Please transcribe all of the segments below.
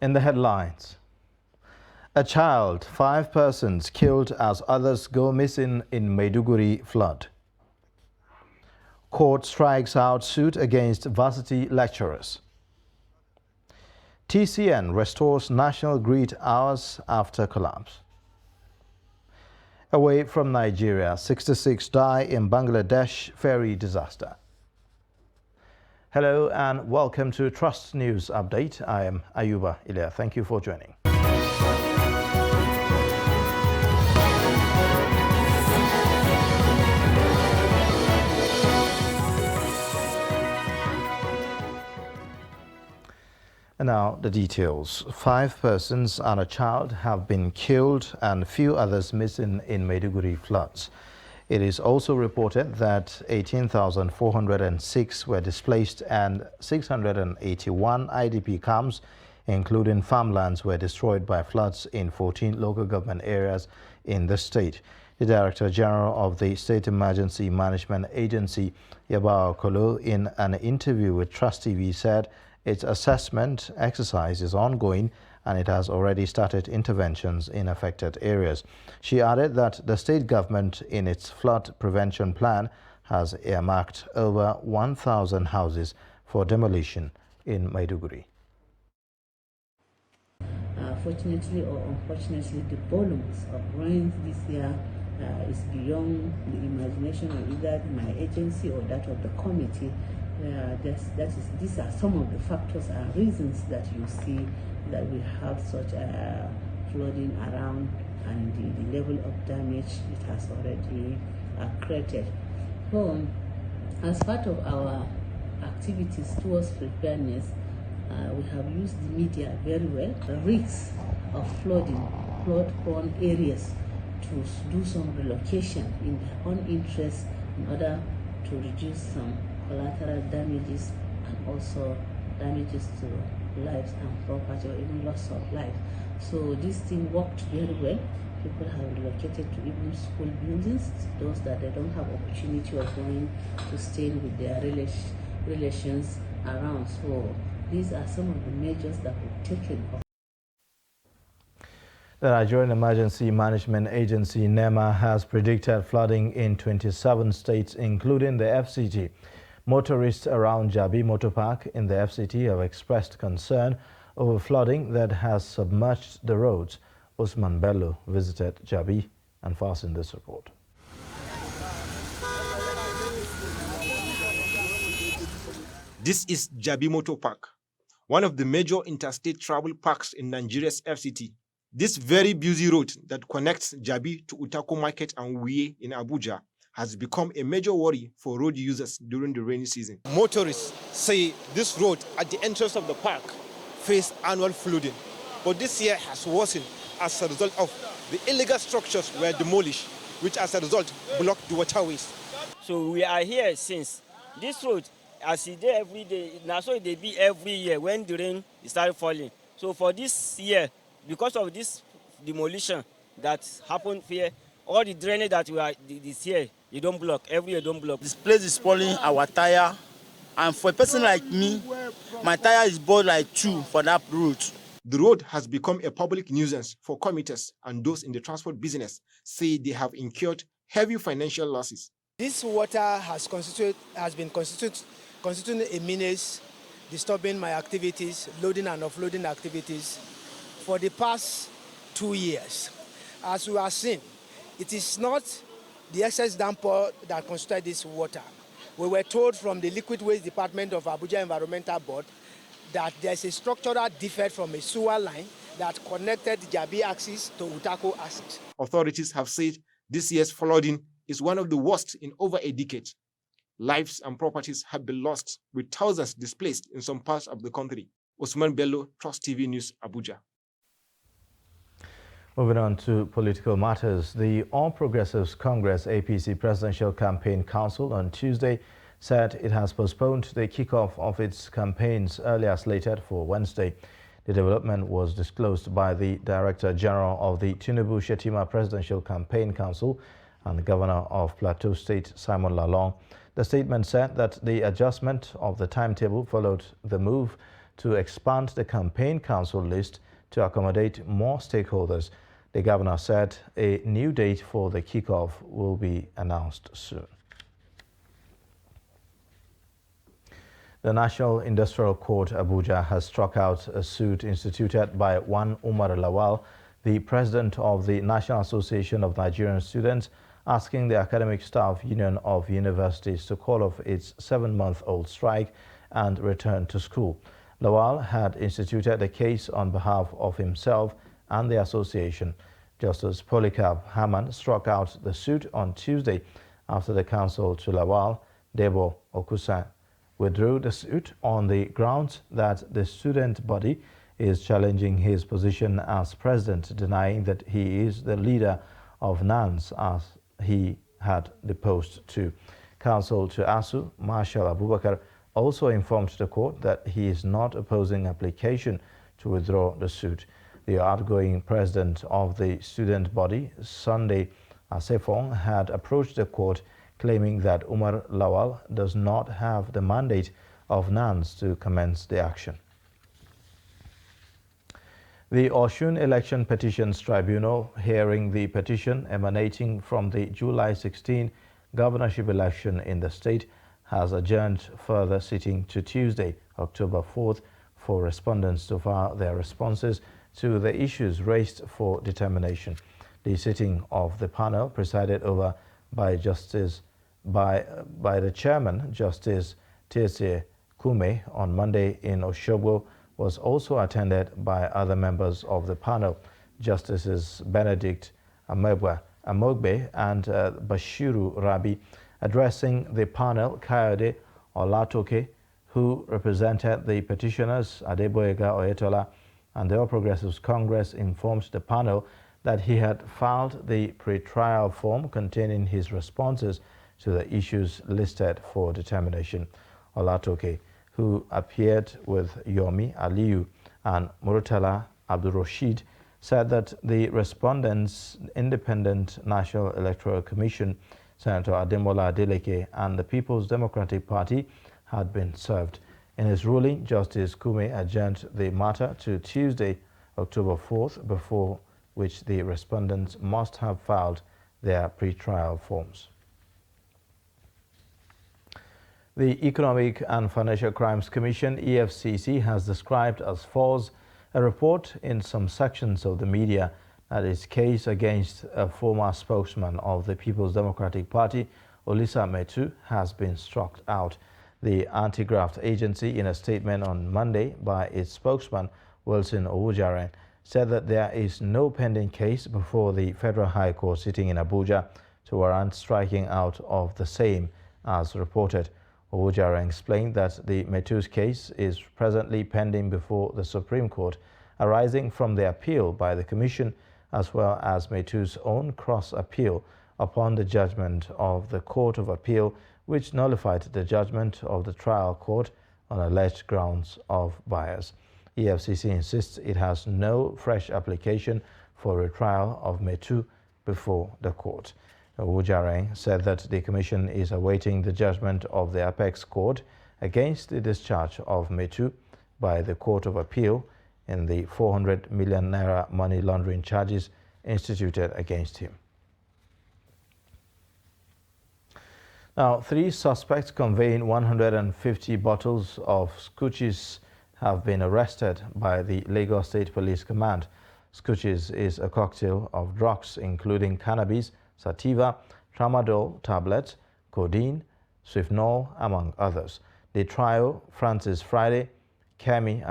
In the headlines, a child, 5 persons killed as others go missing in Maiduguri flood. Court strikes out suit against varsity lecturers. TCN restores national grid hours after collapse. Away from Nigeria, 66 die in Bangladesh ferry disaster. Hello and welcome to Trust News Update. I am Ayuba Ilya. Thank you for joining. And now the details. 5 persons and a child have been killed and few others missing in Maiduguri floods. It is also reported that 18,406 were displaced and 681 IDP camps, including farmlands, were destroyed by floods in 14 local government areas in the state. The Director General of the State Emergency Management Agency, Yabao Kolo, in an interview with Trust TV said its assessment exercise is ongoing and it has already started interventions in affected areas. She added that the state government, in its flood prevention plan, has earmarked over 1,000 houses for demolition in Maiduguri. Fortunately or unfortunately, the volumes of rains this year is beyond the imagination of either my agency or that of the committee. These are some of the factors and reasons that you see that we have such flooding around, and the level of damage it has already created. So, as part of our activities towards preparedness, we have used the media very well. The risks of flooding, flood-prone areas, to do some relocation in their own interest in order to reduce some collateral damages and also damages to lives and property, or even loss of life. So this thing worked very well. People have relocated to even school buildings, those that they don't have opportunity of going to stay with their relations around. So these are some of the measures that we've taken. The Nigerian Emergency Management Agency, NEMA, has predicted flooding in 27 states, including the FCT. Motorists around Jabi Motor Park in the FCT have expressed concern over flooding that has submerged the roads. Usman Bello visited Jabi and fastened this report. This is Jabi Motor Park, one of the major interstate travel parks in Nigeria's FCT. This very busy road that connects Jabi to Utako Market and Uye in Abuja has become a major worry for road users during the rainy season. Motorists say this road at the entrance of the park face annual flooding, but this year has worsened as a result of the illegal structures were demolished, which as a result blocked the waterways. So we are here since this road, as it is every day, now so they be every year when the rain started falling. So for this year, because of this demolition that happened here, all the drainage that we are this year, you don't block. Every year don't block. This place is spoiling our tire, and for a person like me, my tire is bought like 2 for that route. The road has become a public nuisance for commuters, and those in the transport business say they have incurred heavy financial losses. This water has been constituting a menace, disturbing my activities, loading and offloading activities for the past 2 years. As we are seeing, it is not the excess damper that constituted this water. We were told from the Liquid Waste Department of Abuja Environmental Board that there's a structural defect from a sewer line that connected Jabi axis to Utako axis. Authorities have said this year's flooding is one of the worst in over a decade. Lives and properties have been lost, with thousands displaced in some parts of the country. Usman Bello, Trust TV News, Abuja. Moving on to political matters, the All Progressives Congress APC Presidential Campaign Council on Tuesday said it has postponed the kickoff of its campaigns earlier slated for Wednesday. The development was disclosed by the Director General of the Tinubu Shetima Presidential Campaign Council and the Governor of Plateau State, Simon Lalong. The statement said that the adjustment of the timetable followed the move to expand the campaign council list to accommodate more stakeholders. The governor said a new date for the kickoff will be announced soon. The National Industrial Court, Abuja, has struck out a suit instituted by one Umar Lawal, the president of the National Association of Nigerian Students, asking the Academic Staff Union of Universities to call off its 7-month-old strike and return to school. Lawal had instituted the case on behalf of himself and the association. Justice Polycarp Haman struck out the suit on Tuesday after the counsel to Lawal, Debo Okusan, withdrew the suit on the grounds that the student body is challenging his position as president, denying that he is the leader of NANS as he had deposed to. Counsel to ASU, Marshal Abubakar, also informed the court that he is not opposing application to withdraw the suit. The outgoing president of the student body, Sunday Asefong, had approached the court claiming that Umar Lawal does not have the mandate of NANS to commence the action. The Osun Election Petitions Tribunal, hearing the petition emanating from the July 16 governorship election in the state, has adjourned further sitting to Tuesday, October 4th, for respondents to file their responses to the issues raised for determination. The sitting of the panel, presided over by the chairman, Justice Tese Kume, on Monday in Osogbo, was also attended by other members of the panel, Justices Benedict Amogbe and Bashiru Rabi. Addressing the panel, Kayode Olatoke, who represented the petitioners, Adeboyega Oyetola, and the All Progressives Congress, informed the panel that he had filed the pre-trial form containing his responses to the issues listed for determination. Olatoke, who appeared with Yomi Aliyu and Murtala Abdurrashid, said that the respondents' Independent National Electoral Commission, Senator Ademola Adeleke, and the People's Democratic Party had been served. In his ruling, Justice Kume adjourned the matter to Tuesday, October 4th, before which the respondents must have filed their pre-trial forms. The Economic and Financial Crimes Commission, EFCC, has described as false a report in some sections of the media that its case against a former spokesman of the People's Democratic Party, Olisa Metu, has been struck out. The anti-graft agency, in a statement on Monday by its spokesman, Wilson Owujaren, said that there is no pending case before the Federal High Court sitting in Abuja to warrant striking out of the same, as reported. Owujaren explained that the Metu's case is presently pending before the Supreme Court, arising from the appeal by the Commission as well as Metu's own cross-appeal upon the judgment of the Court of Appeal, which nullified the judgment of the trial court on alleged grounds of bias. EFCC insists it has no fresh application for retrial of Metu before the court. Owujaren said that the Commission is awaiting the judgment of the Apex Court against the discharge of Metu by the Court of Appeal in the 400 million naira money laundering charges instituted against him. Now, 3 suspects conveying 150 bottles of Scooches have been arrested by the Lagos State Police Command. Scooches is a cocktail of drugs including cannabis, sativa, tramadol tablets, codeine, Swifnol, among others. The trio, Francis Friday, Kemi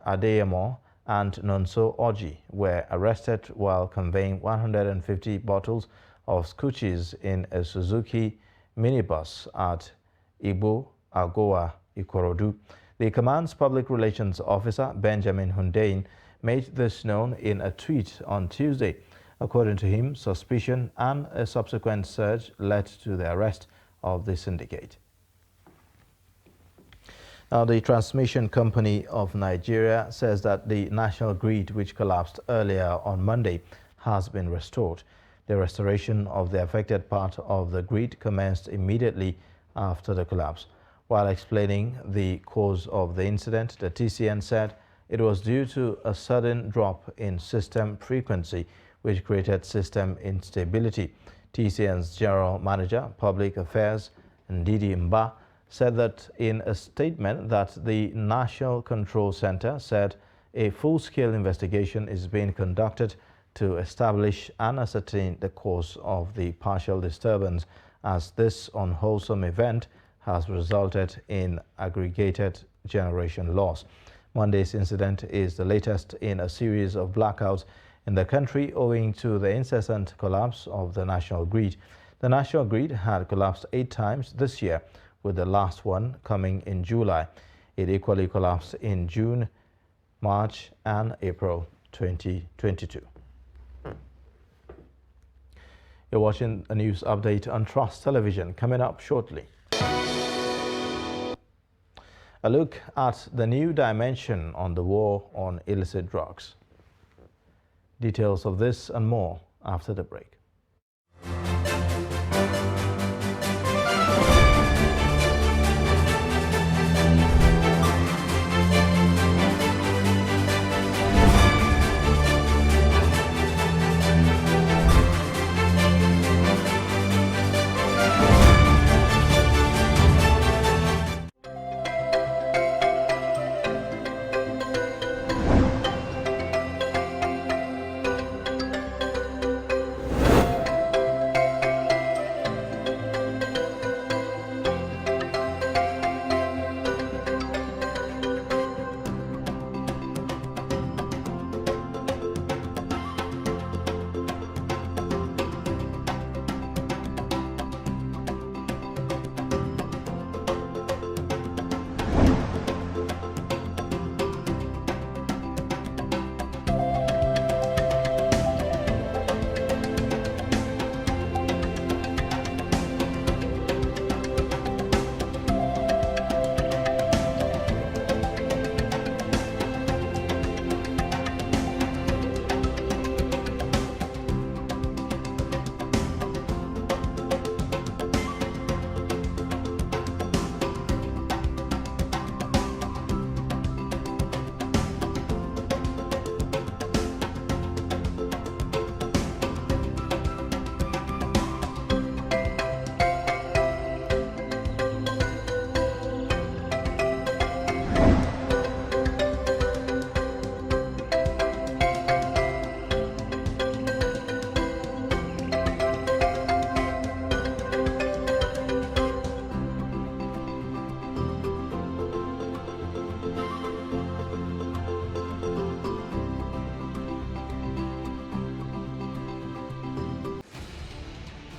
Adeyemo, and Nonso Oji, were arrested while conveying 150 bottles of Scooches in a Suzuki minibus at Igbo Agoa, Ikorodu. The command's public relations officer, Benjamin Hundein, made this known in a tweet on Tuesday. According to him, suspicion and a subsequent search led to the arrest of the syndicate. Now, the Transmission Company of Nigeria says that the national grid, which collapsed earlier on Monday, has been restored. The restoration of the affected part of the grid commenced immediately after the collapse. While explaining the cause of the incident, the TCN said it was due to a sudden drop in system frequency, which created system instability. TCN's General Manager, Public Affairs, Ndidi Mba, said that in a statement that the National Control Center said a full-scale investigation is being conducted to establish and ascertain the cause of the partial disturbance, as this unwholesome event has resulted in aggregated generation loss. Monday's incident is the latest in a series of blackouts in the country owing to the incessant collapse of the national grid. The national grid had collapsed 8 times this year, with the last one coming in July. It equally collapsed in June, March and April 2022. You're watching a news update on Trust Television. Coming up shortly, a look at the new dimension on the war on illicit drugs. Details of this and more after the break.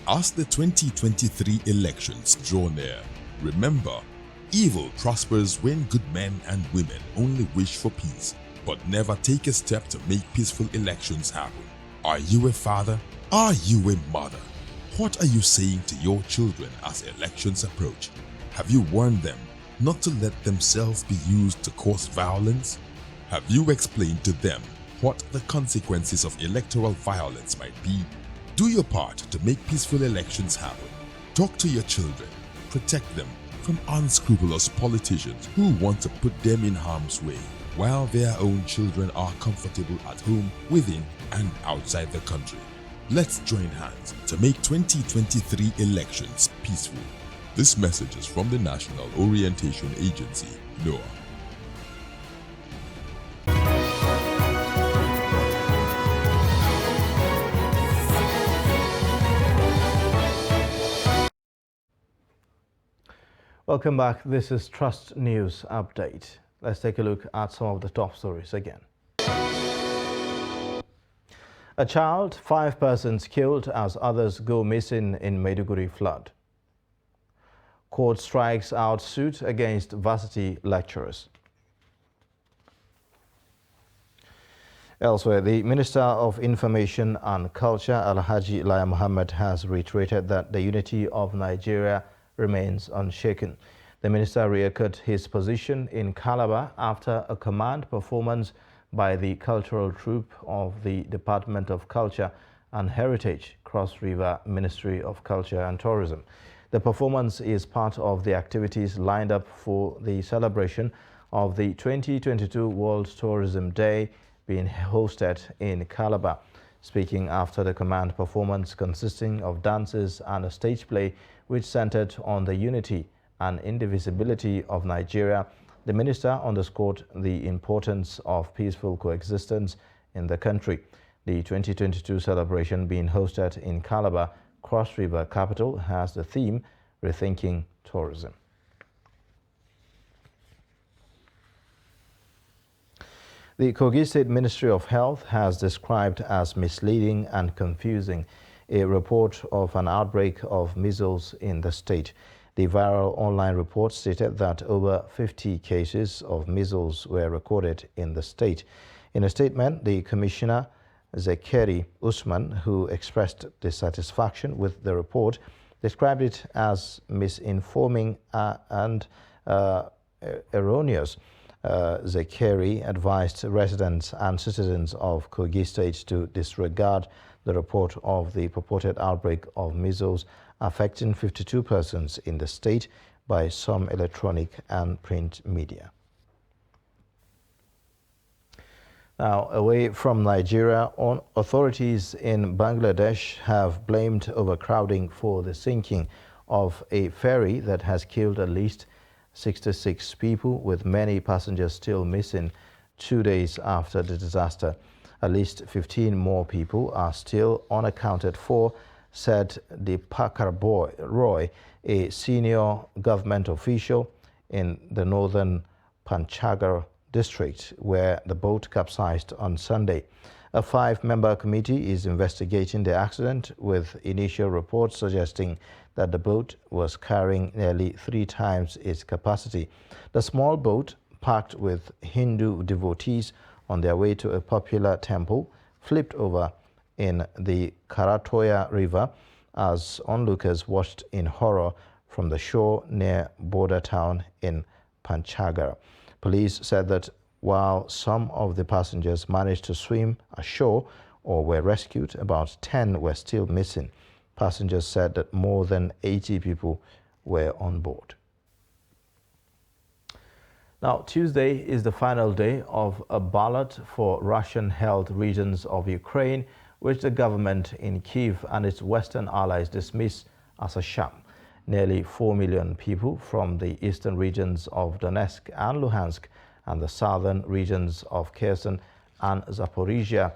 As the 2023 elections draw near, remember, evil prospers when good men and women only wish for peace, but never take a step to make peaceful elections happen. Are you a father? Are you a mother? What are you saying to your children as elections approach? Have you warned them not to let themselves be used to cause violence? Have you explained to them what the consequences of electoral violence might be? Do your part to make peaceful elections happen. Talk to your children. Protect them from unscrupulous politicians who want to put them in harm's way, while their own children are comfortable at home, within and outside the country. Let's join hands to make 2023 elections peaceful. This message is from the National Orientation Agency, NOAA. Welcome back. This is Trust News Update. Let's take a look at some of the top stories again. A child, 5 persons killed as others go missing in Maiduguri flood. Court strikes out suit against varsity lecturers. Elsewhere, the Minister of Information and Culture, Alhaji Laya Mohammed, has reiterated that the unity of Nigeria remains unshaken. The minister reechoed his position in Calabar after a command performance by the cultural troupe of the Department of Culture and Heritage, Cross River Ministry of Culture and Tourism. The performance is part of the activities lined up for the celebration of the 2022 World Tourism Day being hosted in Calabar. Speaking after the command performance consisting of dances and a stage play which centered on the unity and indivisibility of Nigeria, the minister underscored the importance of peaceful coexistence in the country. The 2022 celebration being hosted in Calabar, Cross River capital, has the theme Rethinking Tourism. The Kogi State Ministry of Health has described as misleading and confusing a report of an outbreak of measles in the state. The viral online report stated that over 50 cases of measles were recorded in the state. In a statement, the Commissioner, Zekeri Usman, who expressed dissatisfaction with the report, described it as misinforming and erroneous. Zekeri advised residents and citizens of Kogi State to disregard the report of the purported outbreak of measles affecting 52 persons in the state by some electronic and print media. Now, away from Nigeria, authorities in Bangladesh have blamed overcrowding for the sinking of a ferry that has killed at least 66 people, with many passengers still missing 2 days after the disaster. At least 15 more people are still unaccounted for, said Deepakar Roy, a senior government official in the northern Panchgarh district, where the boat capsized on Sunday. A 5-member committee is investigating the accident, with initial reports suggesting that the boat was carrying nearly 3 times its capacity. The small boat, packed with Hindu devotees on their way to a popular temple, flipped over in the Karatoya River as onlookers watched in horror from the shore near border town in Panchgarh. Police said that while some of the passengers managed to swim ashore or were rescued, about 10 were still missing. Passengers said that more than 80 people were on board. Now, Tuesday is the final day of a ballot for Russian-held regions of Ukraine, which the government in Kyiv and its Western allies dismiss as a sham. Nearly 4 million people from the eastern regions of Donetsk and Luhansk and the southern regions of Kherson and Zaporizhia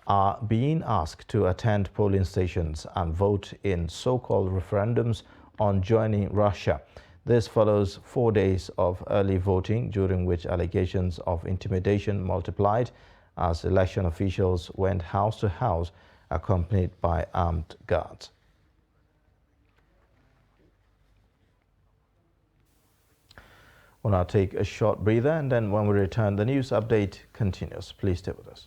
are being asked to attend polling stations and vote in so-called referendums on joining Russia. This follows 4 days of early voting, during which allegations of intimidation multiplied as election officials went house to house accompanied by armed guards. We'll now take a short breather, and then when we return, the news update continues. Please stay with us.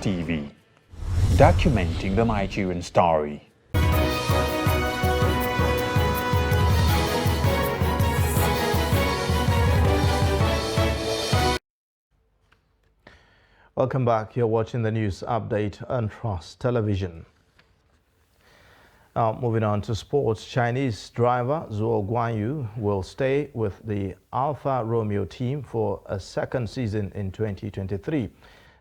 TV, documenting the Nigerian story. Welcome back. You're watching the news update on Trust Television. Now, moving on to sports, Chinese driver Zhou Guanyu will stay with the Alfa Romeo team for a second season in 2023.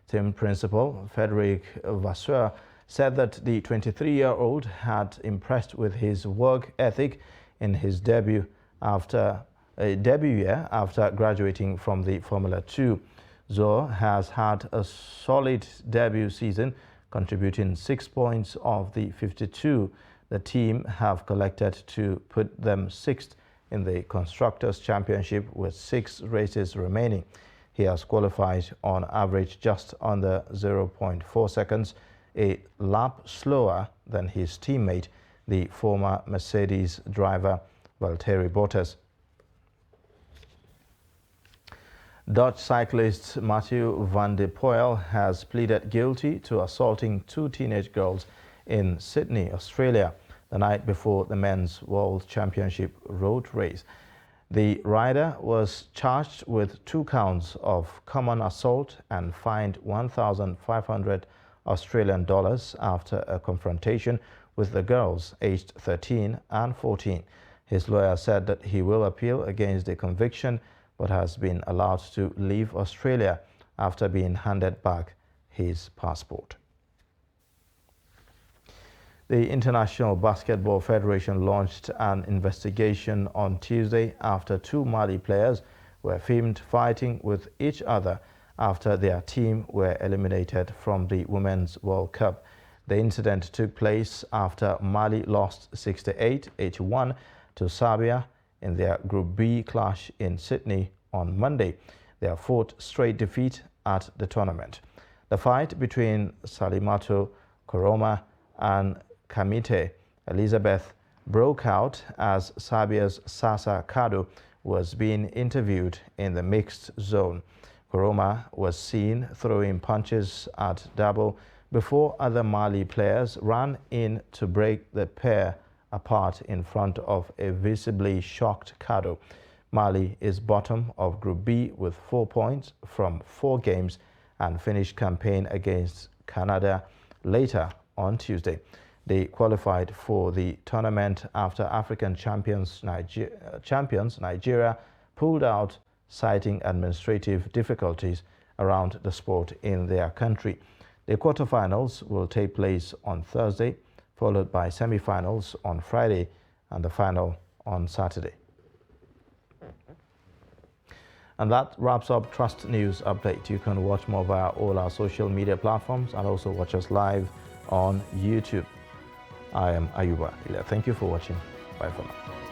Team principal Frederic Vasseur said that the 23-year-old had impressed with his work ethic in his debut year after graduating from the Formula 2. Zhou has had a solid debut season, contributing 6 points of the 52 the team have collected to put them sixth in the Constructors' Championship with 6 races remaining. He has qualified on average just under 0.4 seconds, a lap slower than his teammate, the former Mercedes driver Valtteri Bottas. Dutch cyclist Mathieu van der Poel has pleaded guilty to assaulting 2 teenage girls in Sydney, Australia, the night before the Men's World Championship road race. The rider was charged with 2 counts of common assault and fined $1,500 Australian dollars after a confrontation with the girls aged 13 and 14. His lawyer said that he will appeal against the conviction but has been allowed to leave Australia after being handed back his passport. The International Basketball Federation launched an investigation on Tuesday after 2 Mali players were filmed fighting with each other after their team were eliminated from the Women's World Cup. The incident took place after Mali lost 68-81 to Serbia in their Group B clash in Sydney on Monday, their 4th straight defeat at the tournament. The fight between Salimato Koroma and Kamite Elizabeth broke out as Serbia's Sasa Kado was being interviewed in the mixed zone. Koroma was seen throwing punches at Dabo before other Mali players ran in to break the pair apart in front of a visibly shocked Kado. Mali is bottom of Group B with 4 points from 4 games and finished campaign against Canada later on Tuesday. They qualified for the tournament after African champions Nigeria pulled out, citing administrative difficulties around the sport in their country. The quarterfinals will take place on Thursday, followed by semi-finals on Friday and the final on Saturday. And that wraps up Trust News Update. You can watch more via all our social media platforms and also watch us live on YouTube. I am Ayuba. Thank you for watching. Bye for now.